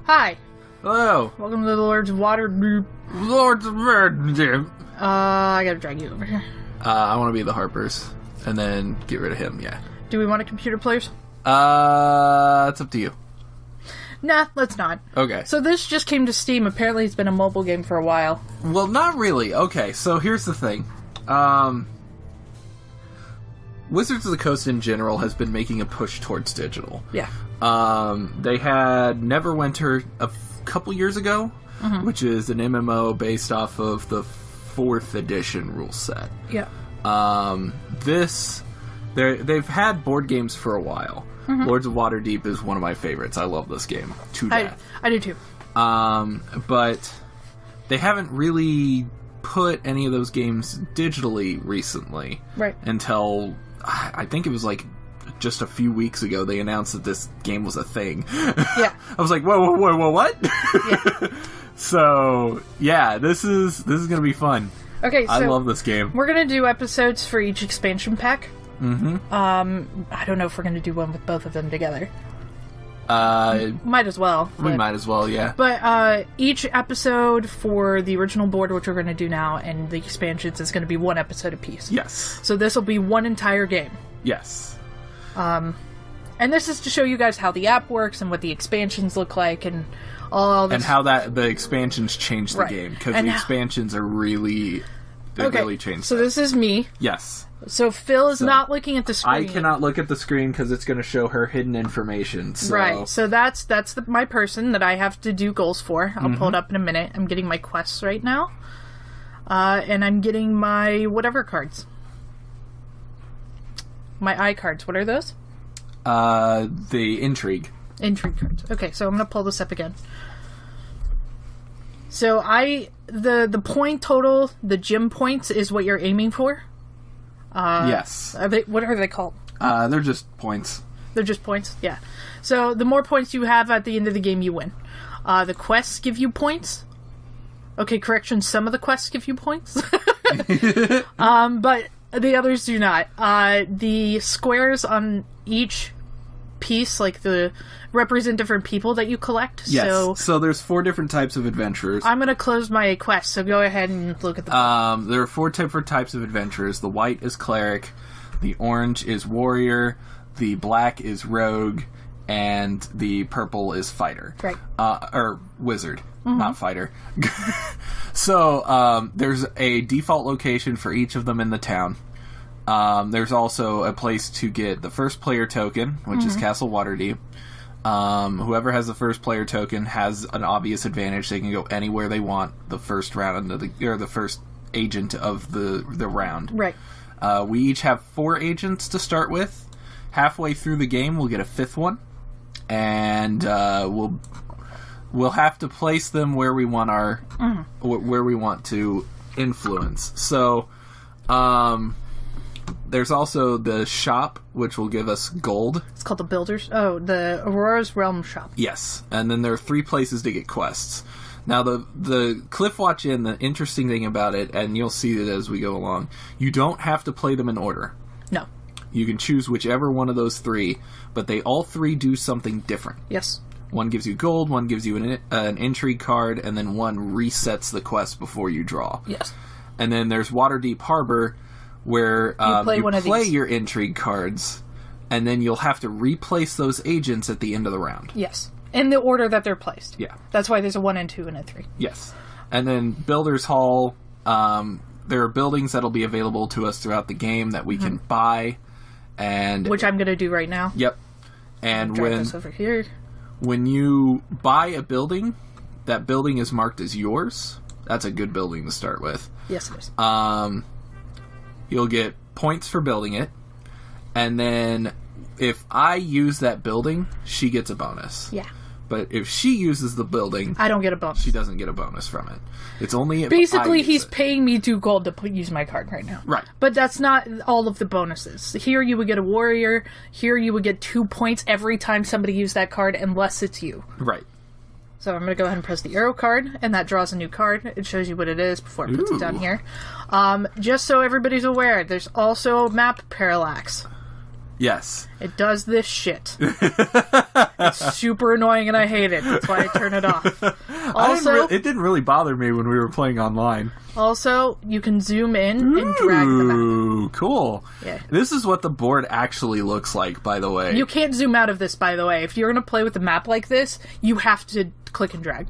Hi. Hello. Welcome to the Lords of Waterdeep. Lords of Waterdeep. I gotta drag you over here. I want to be the Harpers, and then get rid of him, yeah. Do we want a computer players? It's up to you. Nah, let's not. Okay. So this just came to Steam. Apparently it's been a mobile game for a while. Well, not really. Okay, so here's the thing. Wizards of the Coast in general has been making a push towards digital. Yeah. They had Neverwinter a couple years ago, which is an MMO based off of the 4th edition rule set. Yeah. They've had board games for a while. Lords of Waterdeep is one of my favorites. I love this game to death. I do too. But they haven't really put any of those games digitally recently. Right. Until, I think it was like just a few weeks ago, they announced that this game was a thing. Yeah. I was like, whoa, what? Yeah. So, yeah, this is going to be fun. Okay, so I love this game. We're going to do episodes for each expansion pack. I don't know if we're going to do one with both of them together. Might as well. We might as well, yeah. But each episode for the original board, which we're going to do now, and the expansions is going to be one episode apiece. Yes. So this will be one entire game. Yes. And this is to show you guys how the app works and what the expansions look like and all this. And how the expansions change the game. Because the expansions are really... They really changed so this is me. Yes. So Phil is not looking at the screen. I cannot look at the screen because it's going to show her hidden information. So. Right. So that's my person that I have to do goals for. I'll pull it up in a minute. I'm getting my quests right now. And I'm getting my whatever cards. My eye cards. What are those? The intrigue. Intrigue cards. Okay, so I'm going to pull this up again. So the point total, the gem points, is what you're aiming for? Yes. What are they called? They're just points. They're just points? Yeah. So the more points you have at the end of the game, you win. The quests give you points. Okay, correction, some of the quests give you points. But the others do not. The squares on each piece, like represent different people that you collect. Yes. So there's 4 different types of adventurers. I'm going to close my quest, so go ahead and look at the... There are 4 different types of adventurers. The white is cleric, the orange is warrior, the black is rogue, and the purple is fighter. Right. Or wizard, not fighter. So there's a default location for each of them in the town. There's also a place to get the first player token, which is Castle Waterdeep. Whoever has the first player token has an obvious advantage. They can go anywhere they want the first round or the first agent of the round. Right. We each have 4 agents to start with. Halfway through the game, we'll get a 5th one, and we'll have to place them where we want where we want to influence. So, there's also the shop, which will give us gold. It's called the Builders. Oh, the Aurora's Realm shop. Yes, and then there are 3 places to get quests. Now, the Cliffwatch Inn, the interesting thing about it, and you'll see it as we go along, you don't have to play them in order. No. You can choose whichever one of those 3, but they all 3 do something different. Yes. One gives you gold, one gives you an intrigue card, and then one resets the quest before you draw. Yes. And then there's Waterdeep Harbor, where you play your intrigue cards, and then you'll have to replace those agents at the end of the round. Yes. In the order that they're placed. Yeah. That's why there's a 1 and 2 and a 3. Yes. And then Builder's Hall, there are buildings that'll be available to us throughout the game that we can buy, and which I'm going to do right now. Yep. And this over here. When you buy a building, that building is marked as yours. That's a good building to start with. Yes, it is. You'll get points for building it, and then if I use that building, she gets a bonus. Yeah. But if she uses the building, I don't get a bonus. She doesn't get a bonus from it. It's only if basically I use he's it. paying me 2 gold to use my card right now. Right. But that's not all of the bonuses. Here you would get a warrior. Here you would get 2 points every time somebody used that card, unless it's you. Right. So I'm going to go ahead and press the arrow card, and that draws a new card. It shows you what it is before it puts it down here. Just so everybody's aware, there's also map parallax. Yes. It does this shit. It's super annoying and I hate it. That's why I turn it off. Also, it didn't really bother me when we were playing online. Also, you can zoom in and drag the map. Ooh, cool. Yeah. This is what the board actually looks like, by the way. You can't zoom out of this, by the way. If you're going to play with a map like this, you have to click and drag.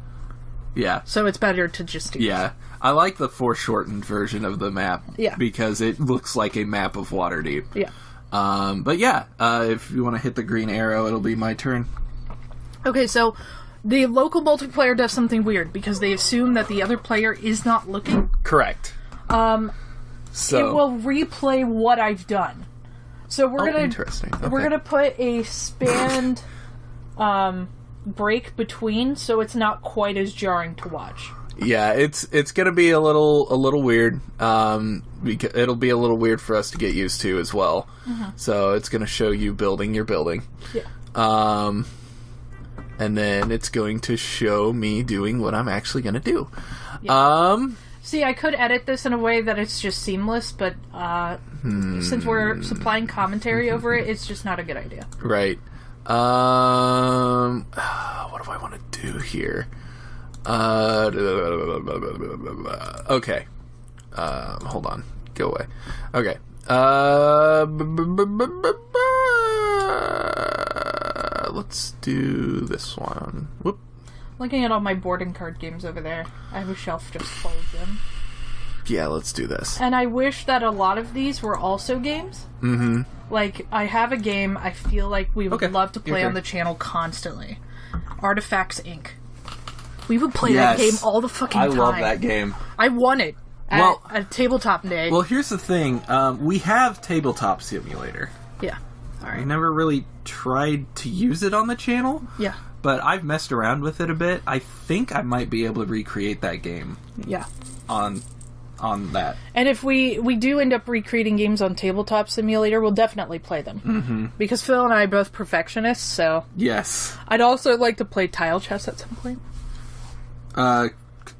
Yeah. So it's better to just do Yeah. I like the foreshortened version of the map. Yeah. Because it looks like a map of Waterdeep. Yeah. But yeah, if you want to hit the green arrow, it'll be my turn. Okay, so the local multiplayer does something weird because they assume that the other player is not looking. Correct. So So it will replay what I've done. So we're gonna interesting. Okay. we're gonna put a spanned break between, so it's not quite as jarring to watch. Yeah, it's gonna be a little weird. Because it'll be a little weird for us to get used to as well. Mm-hmm. So it's gonna show you building your building. Yeah. And then it's going to show me doing what I'm actually gonna do. Yeah. See, I could edit this in a way that it's just seamless, but since we're supplying commentary over it, it's just not a good idea. Right. What do I want to do here? Okay. Hold on. Go away. Okay. Let's do this one. Whoop. Looking at all my boarding card games over there, I have a shelf just full of them. Yeah, let's do this. And I wish that a lot of these were also games. Mm-hmm. Like, I have a game I feel like we would love to play on the channel constantly. Artifacts, Inc. We would play that game all the fucking time. I love that game. I won it at a tabletop day. Well, here's the thing. We have Tabletop Simulator. Yeah. All I right. never really tried to use it on the channel. Yeah. But I've messed around with it a bit. I think I might be able to recreate that game Yeah. on that. And if we do end up recreating games on Tabletop Simulator, we'll definitely play them. Mm-hmm. Because Phil and I are both perfectionists, so... Yes. I'd also like to play Tile Chess at some point.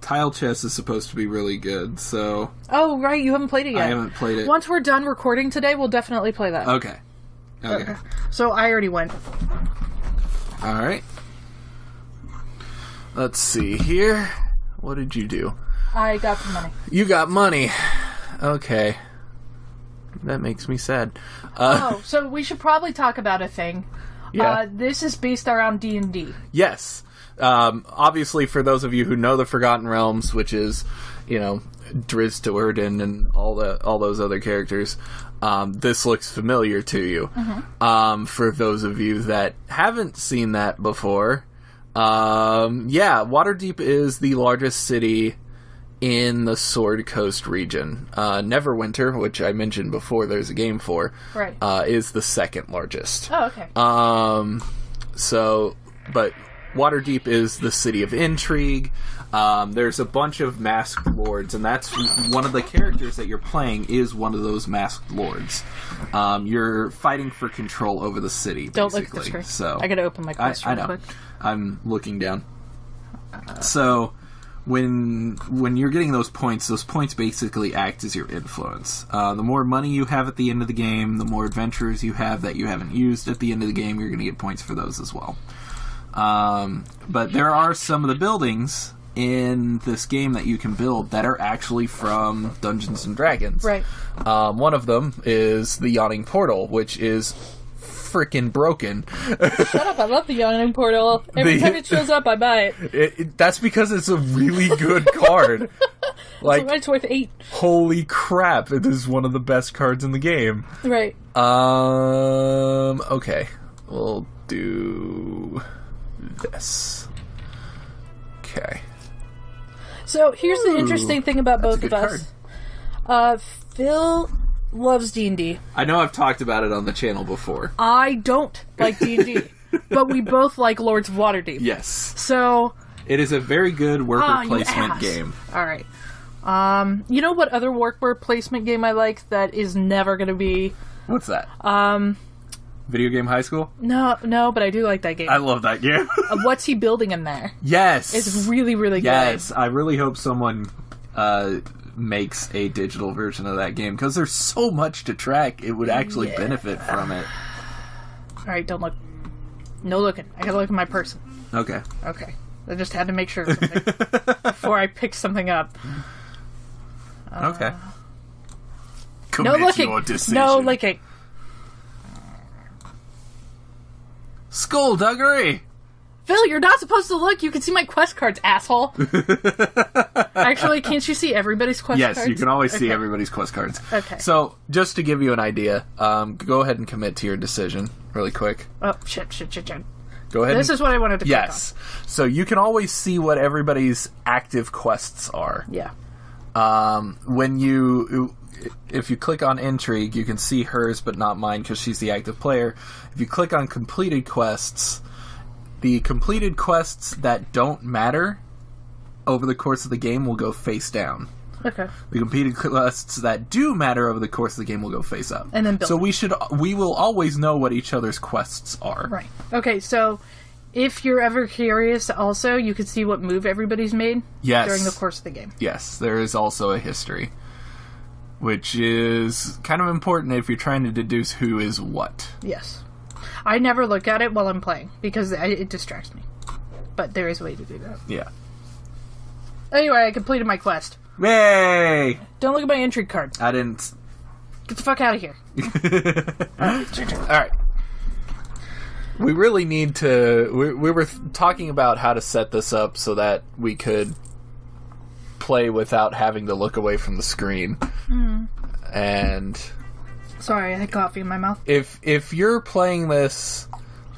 Tile chess is supposed to be really good, so... Oh, right, you haven't played it yet. I haven't played it. Once we're done recording today, we'll definitely play that. Okay. So I already went. Alright. Let's see here. What did you do? I got some money. You got money. Okay. That makes me sad. So we should probably talk about a thing. Yeah. This is based around D&D. Yes. Obviously, for those of you who know the Forgotten Realms, which is, Driz to Erden and all those other characters, this looks familiar to you. Mm-hmm. For those of you that haven't seen that before, Waterdeep is the largest city in the Sword Coast region. Neverwinter, which I mentioned before there's a game for, right. Is the second largest. Oh, okay. But Waterdeep is the city of intrigue. There's a bunch of masked lords, and that's one of the characters that you're playing is one of those masked lords. You're fighting for control over the city, basically. Don't look at the screen. So, I gotta open my quest real quick. I'm looking down. So... When you're getting those points basically act as your influence. The more money you have at the end of the game, the more adventurers you have that you haven't used at the end of the game, you're going to get points for those as well. But there are some of the buildings in this game that you can build that are actually from Dungeons & Dragons. Right. One of them is the Yawning Portal, which is freaking broken. Shut up, I love the Yawning Portal. Every time it shows up, I buy it. That's because it's a really good card. So it's worth 8. Holy crap, it is one of the best cards in the game. Right. Okay. We'll do this. Okay. So here's the interesting thing about both of us. Phil loves D&D. I know I've talked about it on the channel before. I don't like D&D, but we both like Lords of Waterdeep. Yes. So it is a very good worker placement game. All right. You know what other worker placement game I like that is never going to be... What's that? Video Game High School? No, but I do like that game. I love that game. What's he building in there? Yes. It's really, really good. Yes, I really hope someone makes a digital version of that game because there's so much to track. It would actually benefit from it. Alright, don't look. No looking. I gotta look at my person. Okay. Okay. I just had to make sure of something before I pick something up. Okay. No looking. Your decision. No looking. Skullduggery! Phil, you're not supposed to look. You can see my quest cards, asshole. Actually, can't you see everybody's quest cards? Yes, you can always see everybody's quest cards. Okay. So, just to give you an idea, go ahead and commit to your decision really quick. Oh, shit. Go ahead. This is what I wanted to click Yes. So, you can always see what everybody's active quests are. Yeah. If you click on Intrigue, you can see hers, but not mine because she's the active player. If you click on Completed Quests, the completed quests that don't matter over the course of the game will go face down. Okay. The completed quests that do matter over the course of the game will go face up. And then build. So we will always know what each other's quests are. Right. Okay, so if you're ever curious also, you can see what move everybody's made during the course of the game. Yes, there is also a history, which is kind of important if you're trying to deduce who is what. Yes. I never look at it while I'm playing, because it distracts me. But there is a way to do that. Yeah. Anyway, I completed my quest. Yay! Don't look at my intrigue card. I didn't... Get the fuck out of here. Alright. We really need to... We were talking about how to set this up so that we could play without having to look away from the screen. And... Sorry, I had coffee in my mouth. If you're playing this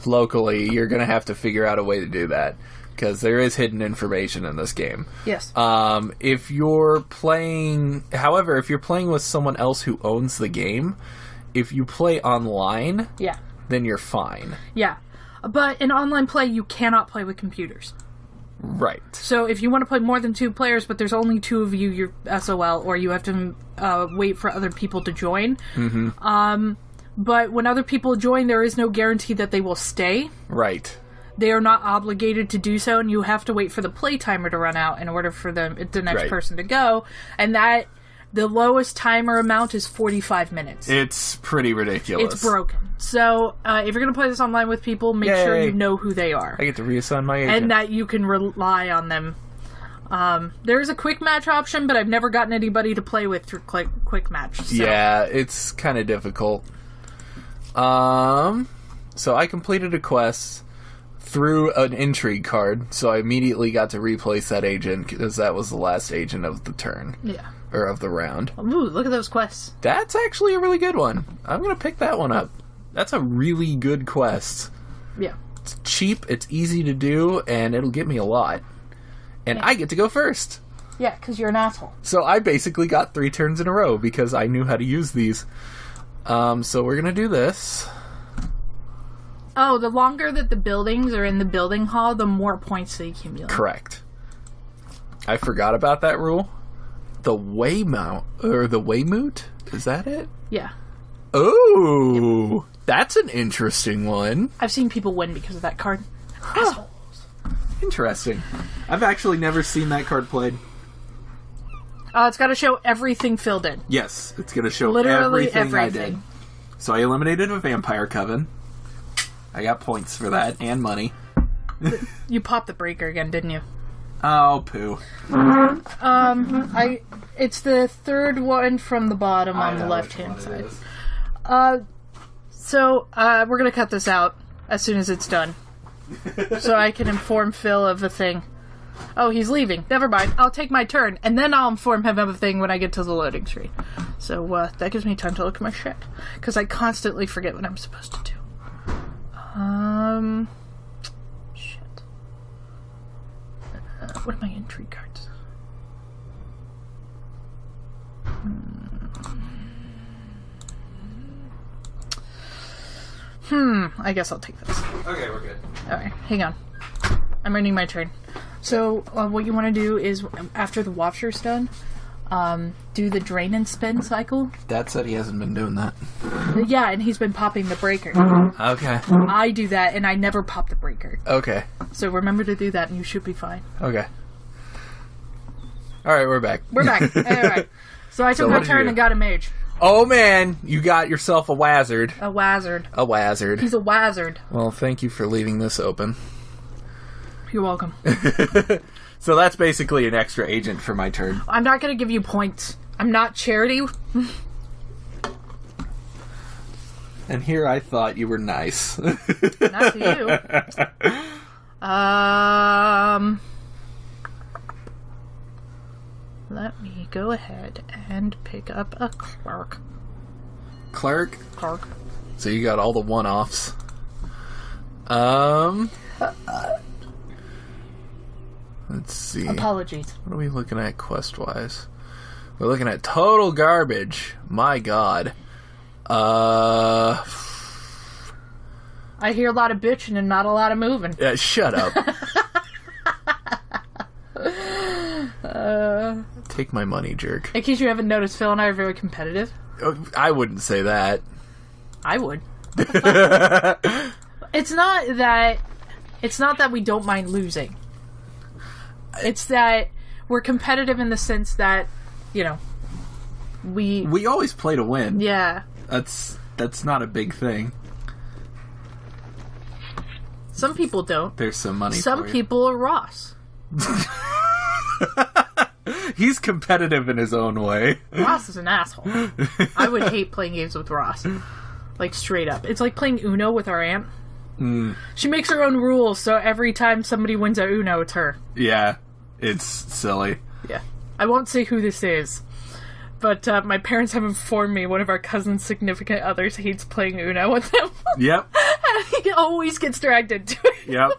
locally, you're going to have to figure out a way to do that, because there is hidden information in this game. Yes. If you're playing with someone else who owns the game, if you play online, then you're fine. Yeah. But in online play, you cannot play with computers. Right. So if you want to play more than 2 players, but there's only 2 of you, you're SOL, or you have to wait for other people to join. Mm-hmm. But when other people join, there is no guarantee that they will stay. Right. They are not obligated to do so, and you have to wait for the play timer to run out in order for the next person to go. And the lowest timer amount is 45 minutes. It's pretty ridiculous. It's broken. So, if you're going to play this online with people, make sure you know who they are. I get to reassign my agent. And that you can rely on them. There's a quick match option, but I've never gotten anybody to play with through quick match. So. Yeah, it's kind of difficult. So I completed a quest through an intrigue card, so I immediately got to replace that agent, because that was the last agent of the turn. Yeah. Or of the round. Ooh, look at those quests. That's actually a really good one. I'm going to pick that one up. That's a really good quest. Yeah. It's cheap, it's easy to do, and it'll get me a lot. And I get to go first. Yeah, because you're an asshole. So I basically got 3 turns in a row, because I knew how to use these. So we're going to do this. Oh, the longer that the buildings are in the building hall, the more points they accumulate. Correct. I forgot about that rule. The Waymount, or the Waymoot? Is that it? Yeah. Oh, that's an interesting one. I've seen people win because of that card. Assholes. Interesting. I've actually never seen that card played. It's got to show everything filled in. Yes, it's going to show literally everything I did. So I eliminated a vampire coven. I got points for that, and money. You popped the breaker again, didn't you? Oh, poo. It's the 3rd one from the bottom on the left-hand side. So we're going to cut this out as soon as it's done. So I can inform Phil of a thing. Oh, he's leaving. Never mind. I'll take my turn, and then I'll inform him of a thing when I get to the loading screen. So that gives me time to look at my shit. Because I constantly forget what I'm supposed to do. Shit. What are my intrigue cards? I guess I'll take this. Okay, we're good. Alright, hang on. I'm ending my turn. So, what you want to do is, after the Watcher's done, do the drain and spend cycle. Dad said he hasn't been doing that. Yeah, and he's been popping the breaker. Okay. I do that, and I never pop the breaker. Okay. So remember to do that, and you should be fine. Okay. Alright, we're back. We're back. Alright. So I took my turn and got a mage. Oh, man, you got yourself a wazard. A wazard. A wazard. He's a wazard. Well, thank you for leaving this open. You're welcome. So that's basically an extra agent for my turn. I'm not going to give you points. I'm not charity. And here I thought you were nice. Not to you. Let me go ahead and pick up a clerk. Clerk? Clerk. So you got all the one-offs. Let's see. Apologies. What are we looking at quest-wise? We're looking at total garbage. My God. I hear a lot of bitching and not a lot of moving. Yeah, shut up. Take my money, jerk. In case you haven't noticed, Phil and I are very competitive. I wouldn't say that. I would. It's not that we don't mind losing. It's that we're competitive in the sense that, you know, we always play to win. Yeah. That's not a big thing. Some people don't. There's some money. Some people are Ross. He's competitive in his own way. Ross is an asshole. I would hate playing games with Ross. Like, straight up. It's like playing Uno with our aunt. Mm. She makes her own rules, so every time somebody wins at Uno, it's her. Yeah. It's silly. Yeah. I won't say who this is. But my parents have informed me one of our cousin's significant others hates playing Uno with them. Yep. And he always gets dragged into it. Yep.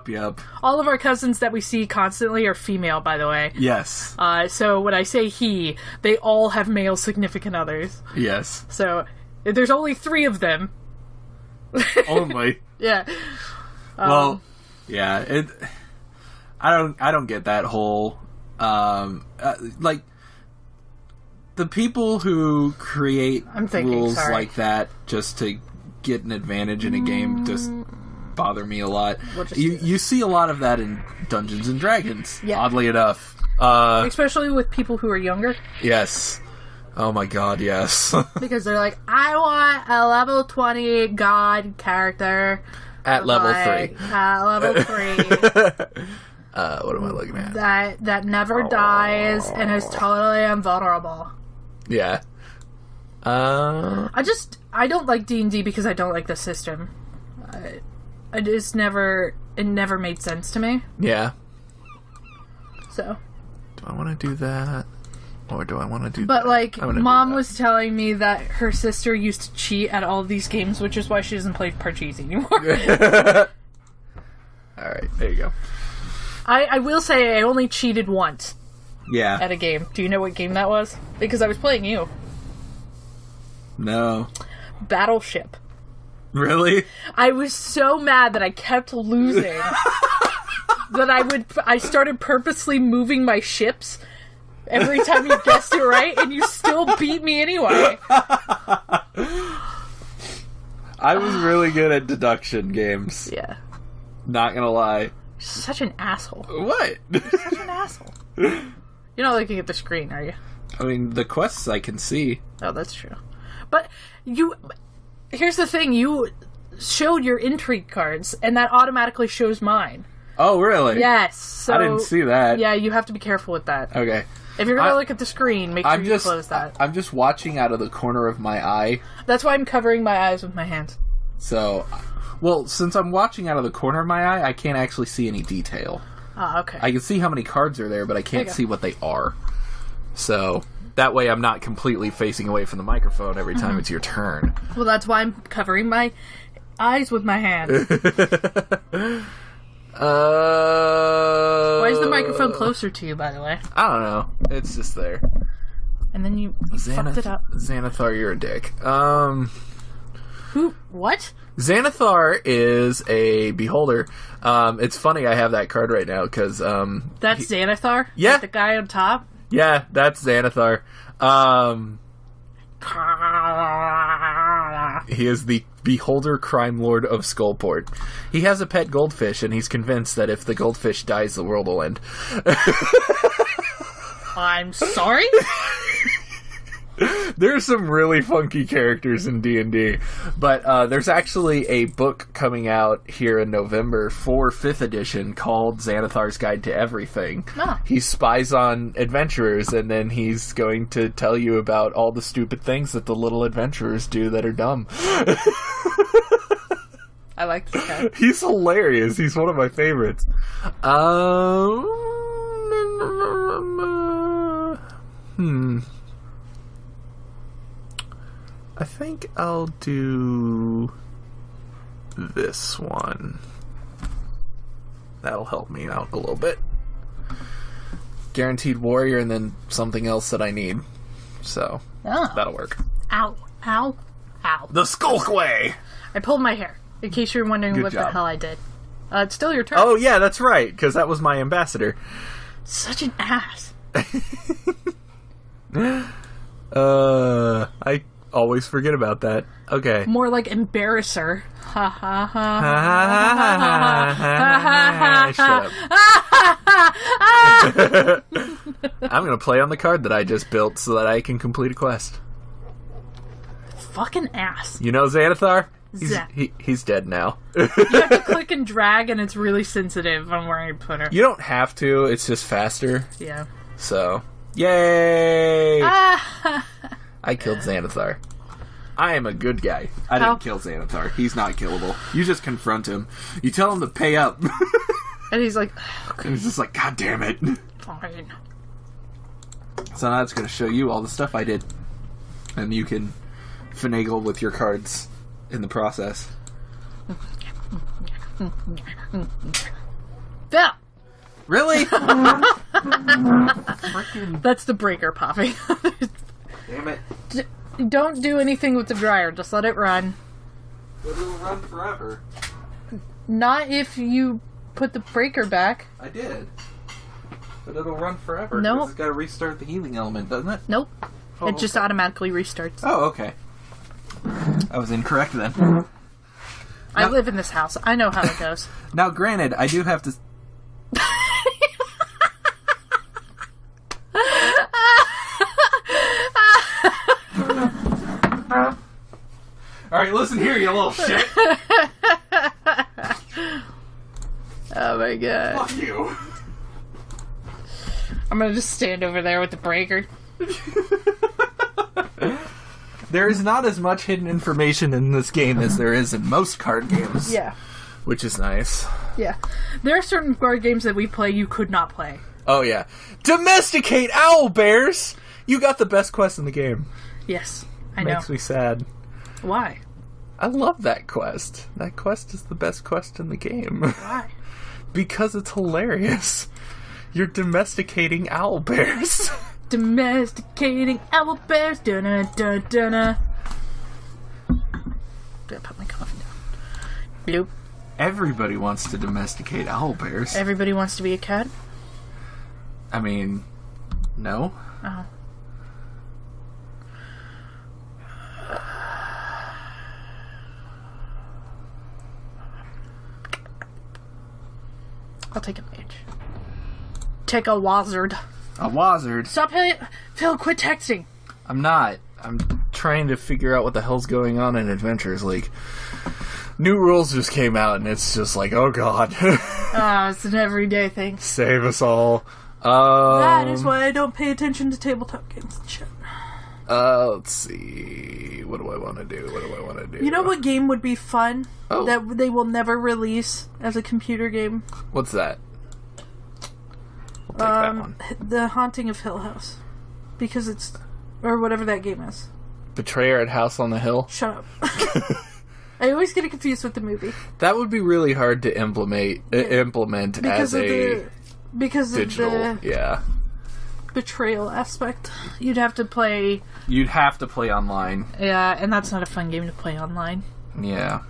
Yep. All of our cousins that we see constantly are female, by the way. Yes. So when I say he, they all have male significant others. Yes. So there's only 3 of them. Only. Yeah. Well, yeah. I don't get that whole like the people who create rules like that just to get an advantage in a game just bother me a lot. You see a lot of that in Dungeons and Dragons, oddly enough. Especially with people who are younger. Yes. Oh my God, yes. Because they're like, I want a level 20 god character. At level 3. At level 3. What am I looking at? That never dies and is totally invulnerable. Yeah. I don't like D&D because I don't like the system. It never made sense to me. Yeah. So. Do I want to do that? Or do I want to do But, that? like, Mom was telling me that her sister used to cheat at all of these games, which is why she doesn't play Parcheesi anymore. Alright, there you go. I will say I only cheated once. Yeah. At a game. Do you know what game that was? Because I was playing you. No. Battleship. Really? I was so mad that I kept losing that I started purposely moving my ships every time you guessed it right, and you still beat me anyway. I was really good at deduction games. Yeah. Not gonna lie. You're such an asshole. What? You're such an asshole. You're not looking at the screen, are you? I mean, the quests I can see. Oh, that's true. But here's the thing, you showed your intrigue cards, and that automatically shows mine. Oh, really? Yes. So, I didn't see that. Yeah, you have to be careful with that. Okay. If you're going to look at the screen, make sure you close that. I'm just watching out of the corner of my eye. That's why I'm covering my eyes with my hands. So, well, since I'm watching out of the corner of my eye, I can't actually see any detail. Ah, okay. I can see how many cards are there, but I can't see what they are. So, that way I'm not completely facing away from the microphone every time it's your turn. Well, that's why I'm covering my eyes with my hands. Why is the microphone closer to you, by the way? I don't know. It's just there. And then you fucked it up. Xanathar, you're a dick. Who? What? Xanathar is a beholder. It's funny I have that card right now, because... That's Xanathar? Yeah. Like the guy on top? Yeah, that's Xanathar. He is the beholder crime lord of Skullport. He has a pet goldfish, and he's convinced that if the goldfish dies, the world will end. I'm sorry? There's some really funky characters in D&D, but there's actually a book coming out here in November for 5th edition called Xanathar's Guide to Everything. Oh. He spies on adventurers, and then he's going to tell you about all the stupid things that the little adventurers do that are dumb. I like this guy. He's hilarious. He's one of my favorites. I think I'll do this one. That'll help me out a little bit. Guaranteed warrior and then something else that I need. So, that'll work. Ow. Ow. Ow. The Skulkway! I pulled my hair, in case you're wondering Good what job. the hell I did. It's still your turn. Oh, yeah, that's right, because that was my ambassador. Such an ass. I always forget about that. Okay. More like embarrasser. Ha ha ha. Shut up. I'm going to play on the card that I just built so that I can complete a quest. Fucking ass. You know Xanathar? Zap. He's dead now. You have to click and drag, and it's really sensitive on where I put her. You don't have to. It's just faster. Yeah. So, yay! I killed Xanathar. I am a good guy. I didn't kill Xanathar. He's not killable. You just confront him. You tell him to pay up. And he's like, And he's just like, God damn it. fine. So now it's going to show you all the stuff I did. And you can finagle with your cards in the process. Yeah. Really? That's the breaker popping. Damn it. Don't do anything with the dryer. Just let it run. But it'll run forever. Not if you put the breaker back. I did. But it'll run forever. Nope. 'Cause it's got to restart the healing element, doesn't it? Nope. Oh, It just automatically restarts. Oh, okay. I was incorrect then. I live in this house. I know how it goes. Now, granted, I do have to... Alright, listen here, you little shit. Oh my god. Fuck you. I'm gonna just stand over there with the breaker. There is not as much hidden information in this game as there is in most card games. Yeah. Which is nice. Yeah. There are certain card games that we play you could not play. Oh, yeah. Domesticate owl bears! You got the best quest in the game. Yes. I know. Makes me sad. Why? I love that quest. That quest is the best quest in the game. Why? Because it's hilarious. You're domesticating owl bears. Domesticating owl bears. Dun dun dun. Did I put my coffee down? Bloop. Everybody wants to domesticate owl bears. Everybody wants to be a cat? I mean, no. Oh. I'll take a mage. Take a wizard. A wizard. Stop it! Phil, quit texting! I'm not. I'm trying to figure out what the hell's going on in Adventures League. New rules just came out, and it's just like, oh god. It's an everyday thing. Save us all. That is why I don't pay attention to tabletop games and shit. Let's see. What do I want to do? You know what game would be fun? Oh. That they will never release as a computer game? What's that? We'll take that one. The Haunting of Hill House. Because it's... Or whatever that game is. Betrayer at House on the Hill? Shut up. I always get it confused with the movie. That would be really hard to implement Because as of a because digital. of the Yeah. betrayal aspect. You'd have to play... You'd have to play online. Yeah, and that's not a fun game to play online. Yeah.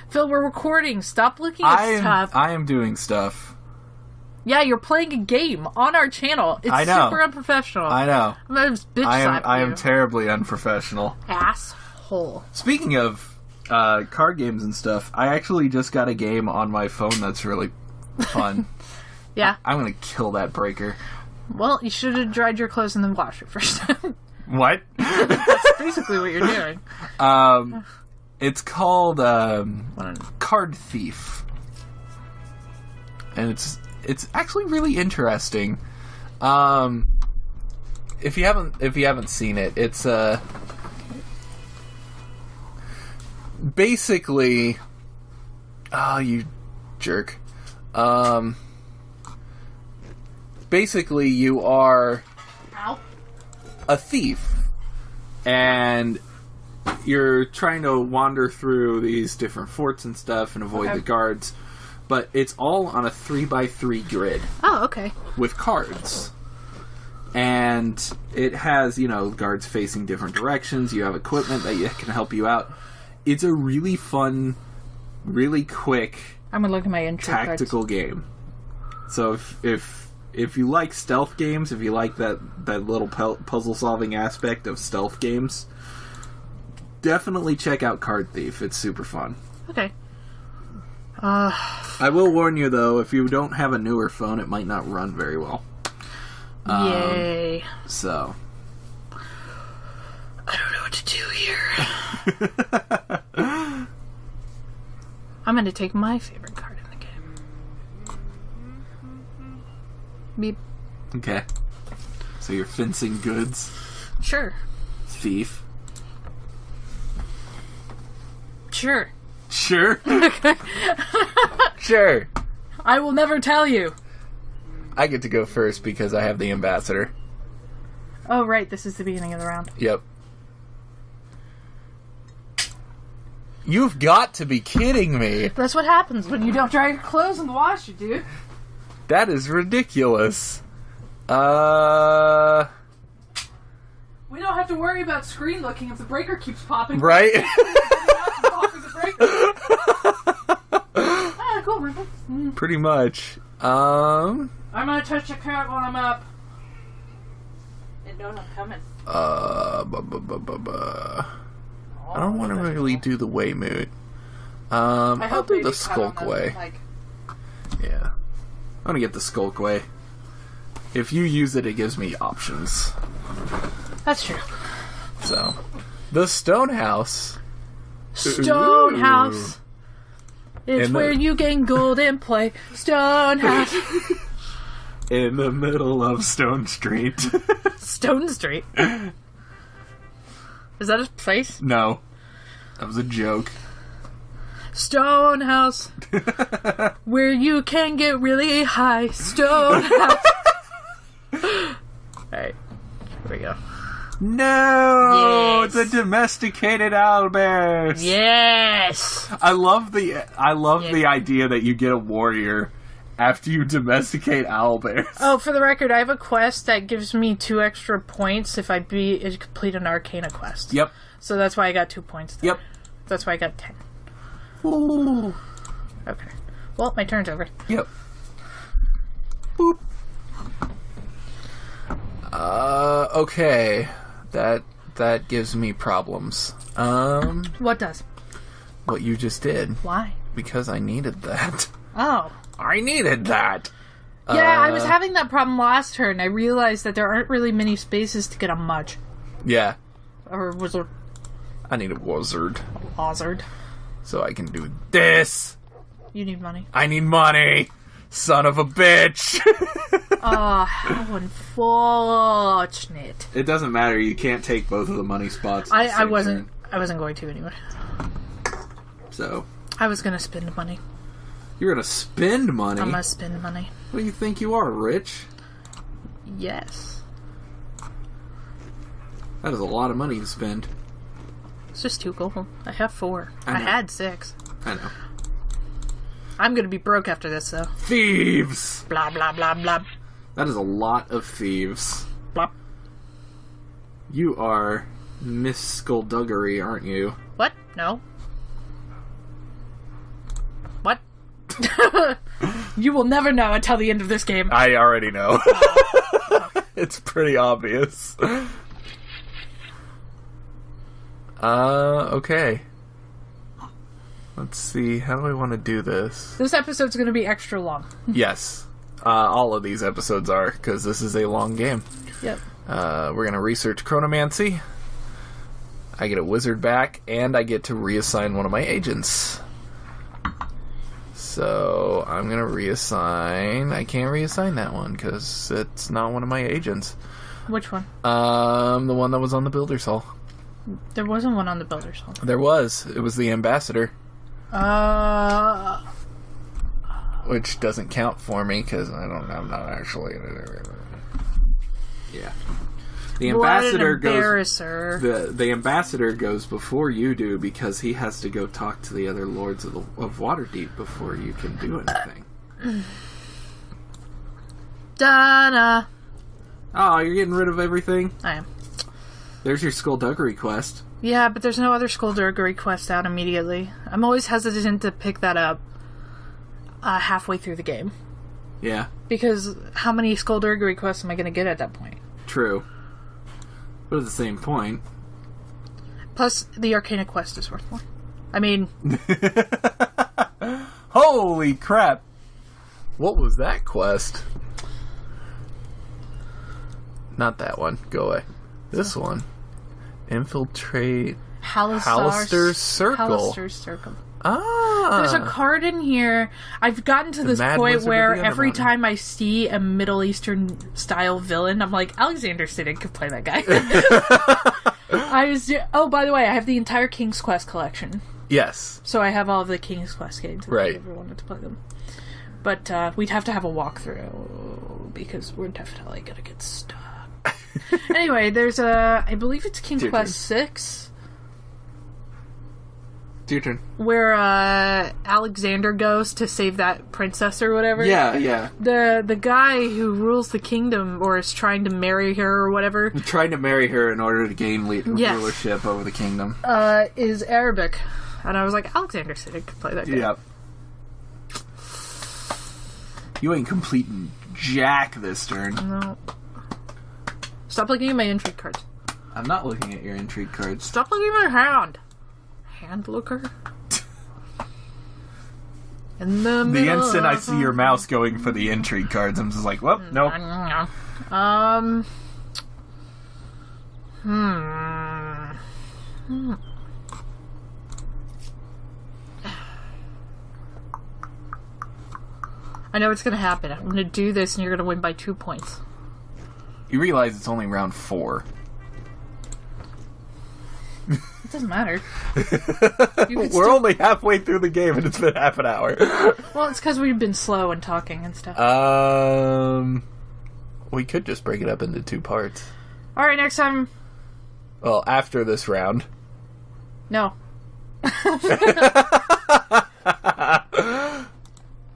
Phil, we're recording. Stop looking at stuff. I am doing stuff. Yeah, you're playing a game on our channel. It's I know. super unprofessional. I know. I'm gonna bitch slap I you. am terribly unprofessional. Asshole. Speaking of card games and stuff, I actually just got a game on my phone that's really fun. Yeah. I'm gonna kill that breaker. Well, you should have dried your clothes in the washer first. What? That's basically what you're doing. It's called Card Thief, and it's actually really interesting. If you haven't seen it, it's basically, you jerk. Basically, you are a thief, and you're trying to wander through these different forts and stuff and avoid the guards, but it's all on a 3x3 grid. Oh, okay. With cards. And it has, guards facing different directions. You have equipment that can help you out. It's a really fun, really quick, I'm gonna look at my intro tactical game. So if you like stealth games, if you like that little puzzle solving aspect of stealth games, definitely check out Card Thief. It's super fun. Okay. I will warn you though, if you don't have a newer phone, it might not run very well. Yay. So I don't know what to do here. I'm going to take my favorite card in the game. Beep. Okay. So you're fencing goods? Sure. Thief? Sure. Sure? Sure. I will never tell you. I get to go first because I have the ambassador. Oh, right. This is the beginning of the round. Yep. You've got to be kidding me. That's what happens when you don't dry your clothes in the washer, dude. That is ridiculous. We don't have to worry about screen looking if the breaker keeps popping. Right? Ah, cool, Ripple. Pretty much. I'm gonna touch the card when I'm up. And don't I'm coming. I don't want to really do the Waymoot. I'll do the Skulk Way. Yeah. I'm gonna get the Skulk Way. If you use it, it gives me options. That's true. So, the Stone House. Stone House. It's where you gain gold and play. Stone House. In the middle of Stone Street. Stone Street? Is that a place? No. That was a joke. Stone House. Where you can get really high. Stone House. Alright. Here we go. No! Yes. The domesticated owlbears! Yes! I love the idea that you get a warrior after you domesticate owlbears. Oh, for the record, I have a quest that gives me 2 extra points if I complete an Arcana quest. Yep. So that's why I got 2 points there. Yep. That's why I got 10. Ooh. Okay. Well, my turn's over. Yep. Boop. Okay. That gives me problems. What does? What you just did. Why? Because I needed that. Oh. I needed that! Yeah, I was having that problem last turn. I realized that there aren't really many spaces to get a mudge. Yeah. Or wizard. I need a wizard. A wizard. So I can do this! You need money. I need money! Son of a bitch! Oh, how unfortunate. It doesn't matter, you can't take both of the money spots. I wasn't going to anyway. So. I was gonna spend money. You're gonna spend money? I'm gonna spend money. What do you think you are, rich? Yes. That is a lot of money to spend. It's just 2 gold. I have 4. I had 6. I know. I'm gonna be broke after this, though. Thieves! Blah, blah, blah, blah. That is a lot of thieves. Blah. You are Miss Skullduggery, aren't you? What? No. What? You will never know until the end of this game. I already know. It's pretty obvious. Okay. Let's see. How do I want to do this? This episode's going to be extra long. Yes. All of these episodes are, because this is a long game. Yep. We're going to research chronomancy. I get a wizard back, and I get to reassign one of my agents. So, I'm going to reassign... I can't reassign that one, because it's not one of my agents. Which one? The one that was on the Builder's Hall. There wasn't one on the Builder's Hall. There was. It was the ambassador. Which doesn't count for me, because I'm not actually... Yeah. The ambassador goes. The ambassador goes before you do because he has to go talk to the other lords of Waterdeep before you can do anything. Donna. Oh, you're getting rid of everything? I am. There's your skullduggery quest. Yeah, but there's no other skullduggery quest out immediately. I'm always hesitant to pick that up halfway through the game. Yeah. Because how many skullduggery quests am I going to get at that point? True. But at the same point... Plus, the Arcana quest is worth more. I mean... Holy crap! What was that quest? Not that one. Go away. This one. Infiltrate... Hallister's Circle. Hallister's Circle. Ah! There's a card in here. I've gotten to this point where every time I see a Middle Eastern style villain, I'm like, Alexander Siddig could play that guy. Oh, by the way, I have the entire King's Quest collection. Yes. So I have all of the King's Quest games if right. I ever wanted to play them. But we'd have to have a walkthrough because we're definitely gonna get stuck. Anyway, there's I believe it's King's Quest 6. Your turn. Where Alexander goes to save that princess or whatever. Yeah, yeah. The guy who rules the kingdom or is trying to marry her or whatever. Trying to marry her in order to gain rulership over the kingdom. Is Arabic. And I was like, Alexander Siddig could play that game. Yep. You ain't completing jack this turn. No. Stop looking at my intrigue cards. I'm not looking at your intrigue cards. Stop looking at my hand. Hand looker. In the instant I see your mouse going for the intrigue cards, I'm just like, whoop, nope. I know what's going to happen. I'm going to do this and you're going to win by 2 points. You realize it's only round 4. It doesn't matter. We're only halfway through the game and it's been half an hour. Well, it's because we've been slow and talking and stuff. We could just break it up into 2 parts. Alright, next time. Well, after this round. No. I'm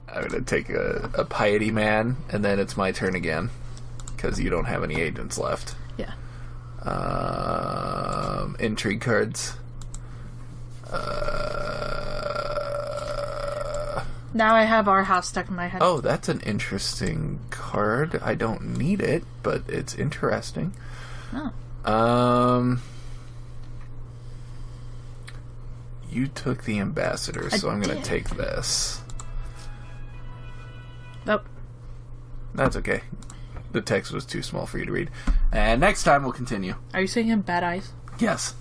gonna take a piety man, and then it's my turn again. Because you don't have any agents left. Yeah. Intrigue cards. Now I have our house stuck in my head. Oh, that's an interesting card. I don't need it, but it's interesting. Oh. You took the ambassador, so I'm going to take this. Nope. That's okay. The text was too small for you to read. And next time we'll continue. Are you saying in bad eyes? Yes.